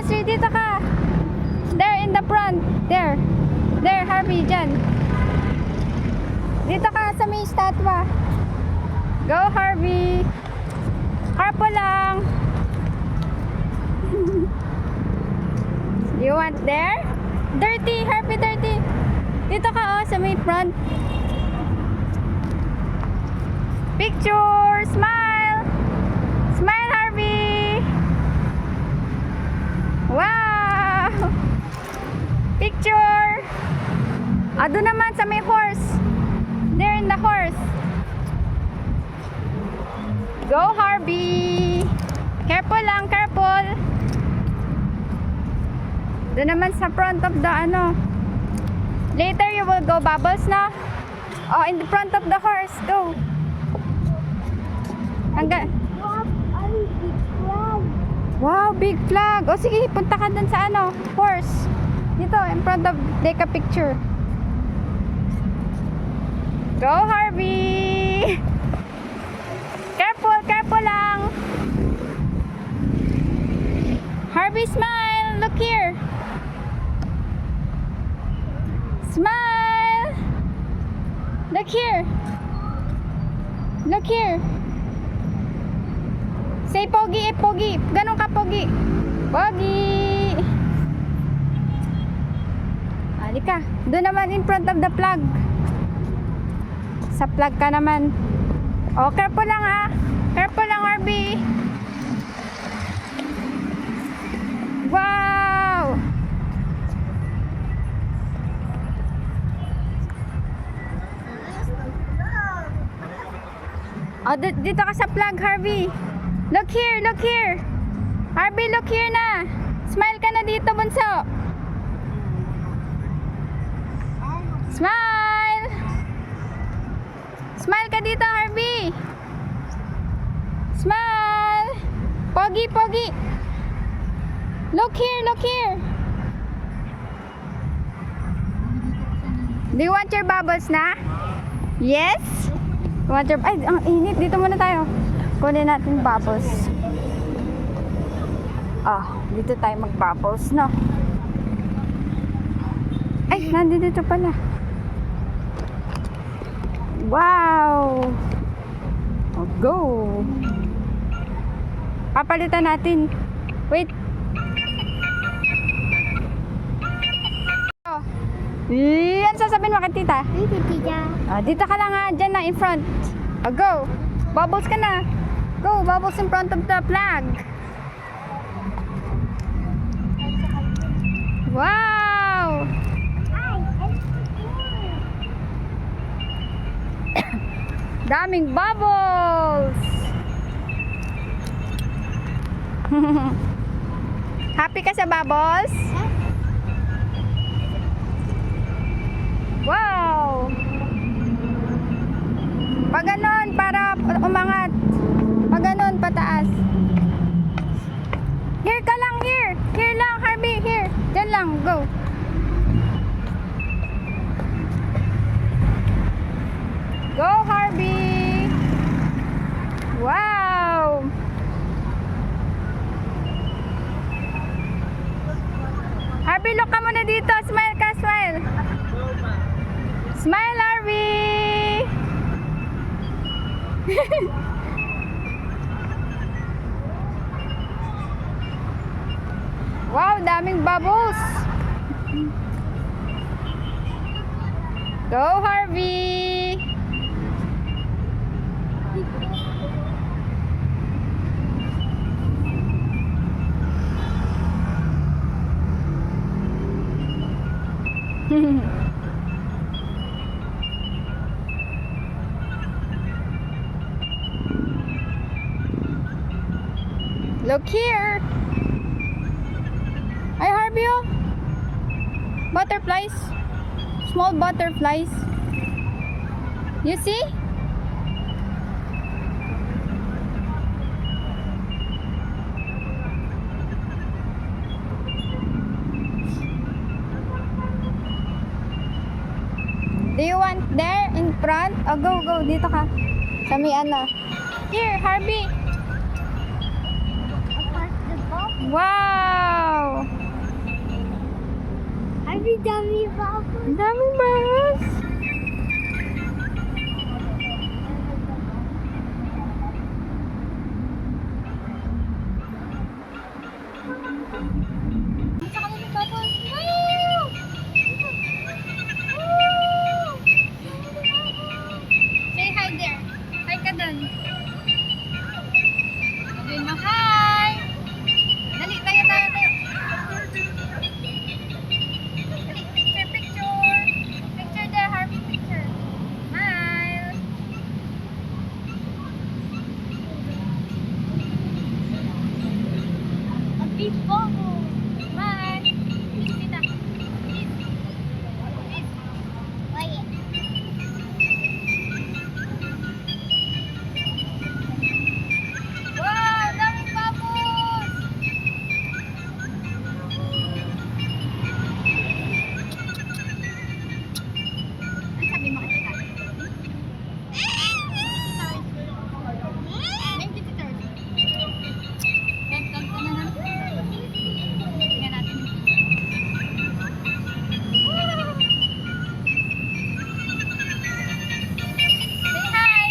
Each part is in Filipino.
Asri, dito ka. There in the front. There. There, Harvey, dyan. Dito ka sa may statwa. Go, Harvey. Carpo lang. You want there? Dirty, Harvey, dirty. Dito ka, oh, sa may front. Picture, smile. Smile, Harvey. Wow. Picture. Doon naman sa may horse. There in the horse. Go, Harvey. Careful lang, careful. Doon naman sa front of the ano. Later you will go bubbles na. Oh, in the front of the horse. Go. Hanggang. Wow, big flag. O sige, punta ka dun sa ano, horse. Dito, in front of, take a picture. Go, Harvey. Careful, careful lang. Harvey, smile. Look here. Smile. Look here. Look here. Say pogi, pogi. Ganon ka pogi. Pogi. Halika. Doon naman in front of the flag. Sa flag ka naman. Oh, careful lang ah. Careful lang, Harvey. Wow. Oh, dito ka sa flag, Harvey. Look here, look here. Harvey, look here na. Smile ka na dito, bunso. Smile. Smile ka dito, Harvey. Smile. Pogi, pogi. Look here, look here. Do you want your bubbles na? Yes? Want your... Ay, ang init. Dito muna tayo. Kunin natin bubbles. Dito tayo mag-bubbles, no? Ay, nandito pala. Wow! Oh, go! Papalitan natin. Wait. Yan sasabihin mo kay tita. Dito ka lang nga, dyan na in front. Go! Bubbles ka na. Go! Bubbles in front of the flag. Wow! Daming bubbles! Happy ka sa bubbles? Wow! Pag ganon, para umangat. Pag ganon, pataas. Here ka lang, here. Here lang, Harvey, here. Diyan lang, go. Go, Harvey. Wow! Harvey, look ka muna dito. Smile ka, smile. Smile, Harvey! Wow, daming bubbles! Go, Harvey! Look here. Ay, Harvey, oh. Butterflies. Small butterflies. You see? Do you want there in front? Oh, go, go. Dito ka. Sa may ano. Here, Harvey. Wow! Dami bubbles. Ang daming bubbles. Sa kanila bubbles. Wow! Say hi there. Hi ka dun. Sabihin mo hi. Dali, tayo. Dali, picture. Picture there, Harvey, picture. Smile. A big bubble. Smile. Kiss kita. Kiss. Kiss. Quiet. Wow, daming bubbles. Ano sabi mo kay tita? May visitor. Gag ka na natin. Tingnan natin yung picture. Say hi!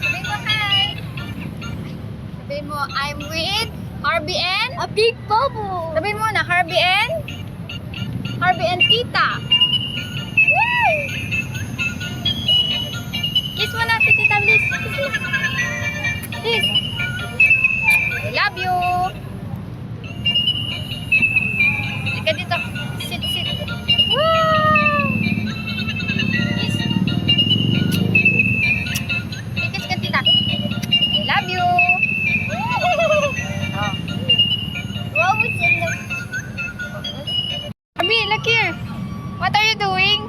Sabihin mo hi! Sabihin mo, I'm with Harvey and a big bubble. Sabihin mo na, Harvey and Tita. Yay! Kiss mo na si Tita Bliss. Kiss mo. Kiss. I love you. Ika dito. Sit. Wow! Kiss. Kiss ka, Tita. I love you. Oh. What was in the... Abi, look here. What are you doing?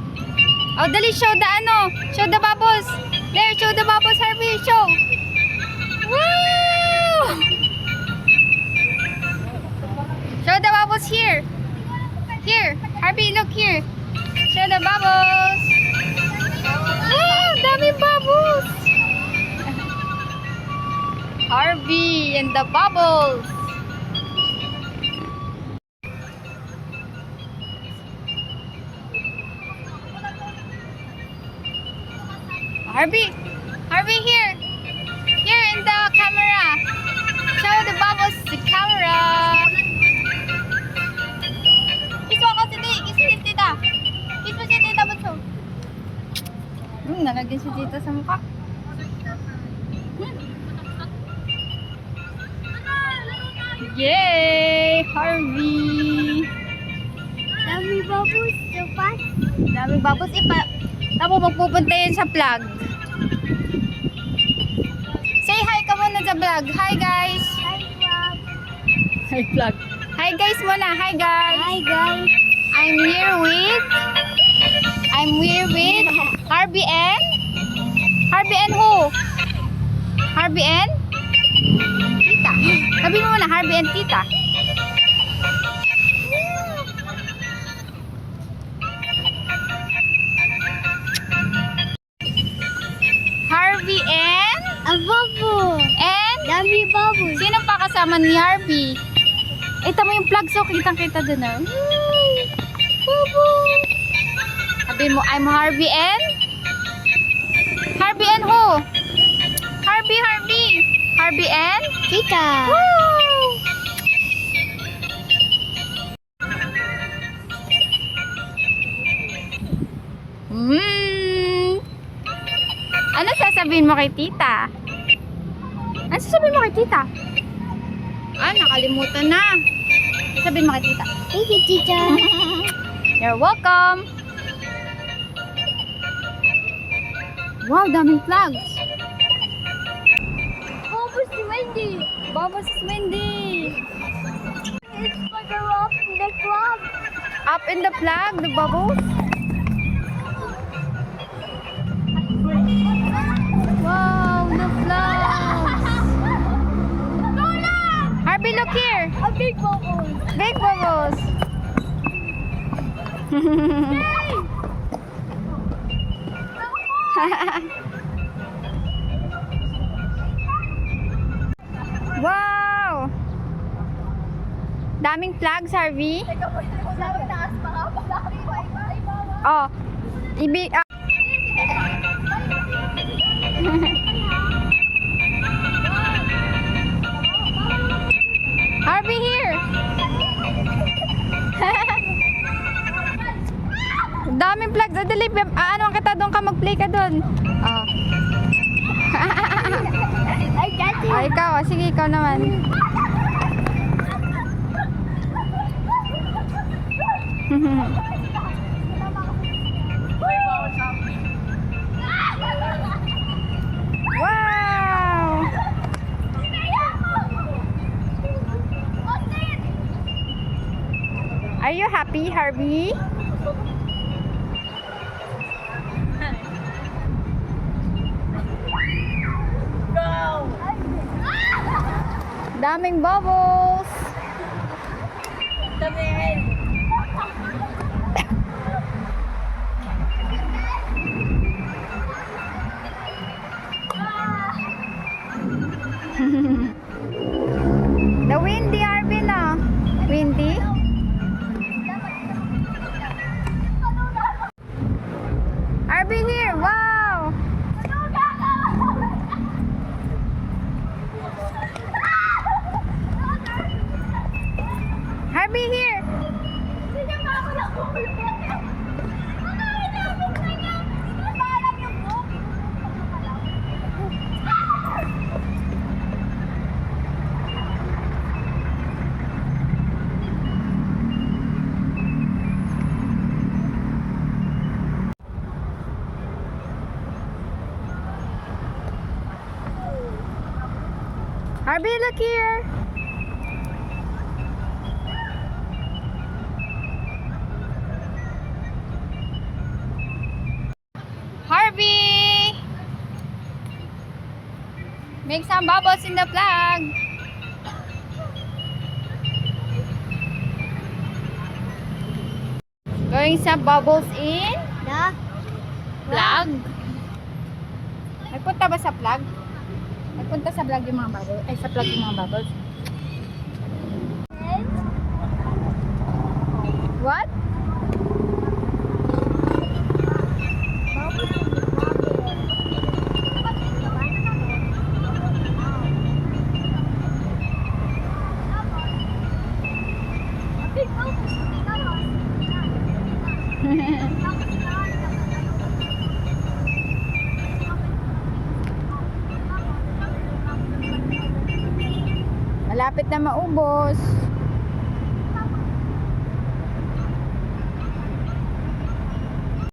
Oh, dali, show the show the bubbles. There, show the bubbles, Harvey, show. Wow! Show the bubbles here. Here, Harvey, look here. Show the bubbles. Wow, daming bubbles. Harvey and the bubbles. Harvey here in the camera. Show the bubbles to camera. Kiss mo ako si Tita. Kiss mo si Tita Bunso. Nalagyan si Tita sa mukha. Yay! Harvey! Dami bubbles, so fast. Dami bubbles. Tapos magpupunta yun sa vlog. Say hi ka muna sa vlog. Hi guys! Hi vlog! Hi vlog! Hi guys muna! Hi guys! Hi guys! I'm here with Harvey and who? Harvey and Tita. Sabihin mo muna, Harvey and Tita. Harvey and a bubble. And dami bubble. Sino pa kasama ni Harvey? Ito mo yung plug, so kitang-kita dun ah. Bubble. Sabihin mo, I'm Harvey and who? Harvey and Tita. Woo! Ano sasabihin mo kay Tita? Ano sasabihin mo kay Tita? Nakalimutan na. Sabihin mo kay Tita. Thank you, Tita. You're welcome. Wow, daming flags. Bubbles is windy. Bubbles is windy. It's for the up in the flag. Up in the flag, the bubbles. Wow, the flags. Harvey, look here. A big bubble. Big bubbles. Wow! Daming flags, Harvey. Teka, pwede mo sa taas pa nga. Oh, Harvey, here. Daming flags. Dali, ano kita doon ka, mag-play ka doon. Oh. I got you. Oh, ikaw. Oh, sige, ikaw naman. Wow! Are you happy, Harvey? Daming bubbles. The windy, Arvin, ah. Windy? Arvin, here. Wow! Harvey, here. Harvey, look here. Harvey! Make some bubbles in the flag. Going some bubbles in The flag. Nagpunta ba sa flag? Nagpunta sa flag yung mga bubbles. Ay, sa flag yung mga bubbles. What? Malapit na maubos.